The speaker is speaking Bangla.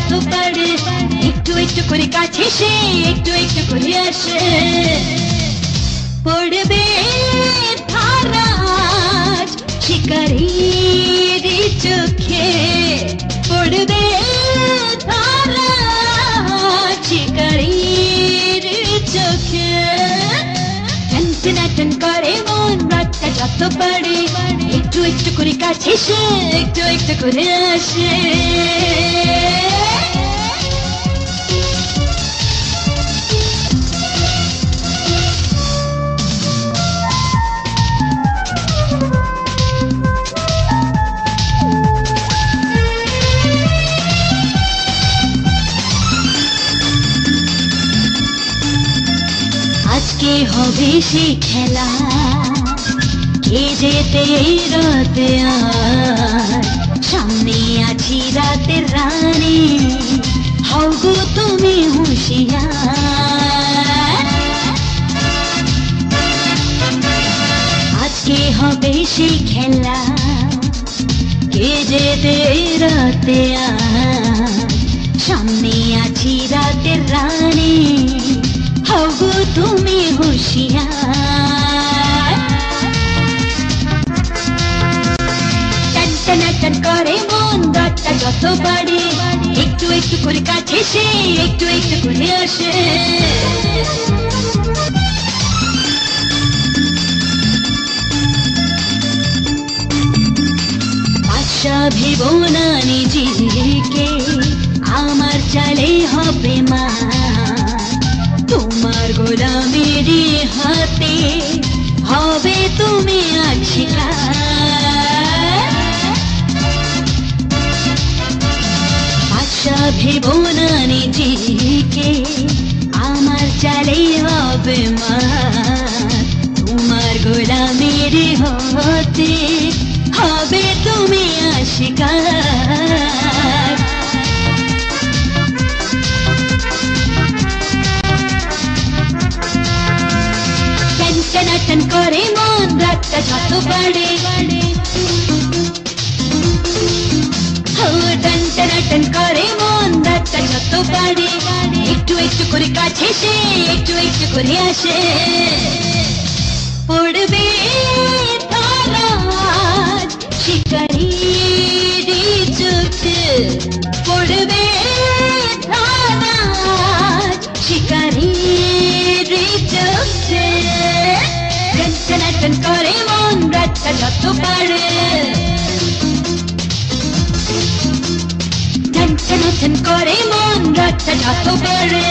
যত পারে একটু একটু করে কাছে সে একটু একটু করে আসে পড়বে ধারা শিকারীর চোখে পড়বে ধারা শিকারীর চোখে টন করে মন রাতটা যত পারে একটু একটু করে কাছে সে একটু একটু করে আসে আজকে হবে সেই খেলা কে যেতে রাতে সামনে আছি রাতের রানী হও গো তুমি হুঁশিয়ার আজকে হবে সেই খেলা কে যেতে রাতে সামনে আছি রাতের রানী হও গো তুমি হুঁশিয়ার টন টন করে মন রাতটা যত বাড়ে একটু একটু করে কাছে সে একটু একটু করে আসে আশা ভেব না নিজেকে আমার চালে হবে মা তোমার গোলামের হাতে হবে তুমি আশিকার আশা ভেব না নিজেকে আমার চালে হবে মা তোমার গোলামের হাতে হবে তুমি আশিকার টন করে মন রাতটা যত বাড়ে টন করে মন রাতটা যত বাড়ে একটু একটু করে কাছে সে একটু একটু করে আসে পড়বে ধারা শিকারীর চোখে পড়বে ধারা শিকারীর চোখে টন করে মন রাতটা যত পারে টন করে মন রাতটা যত পারে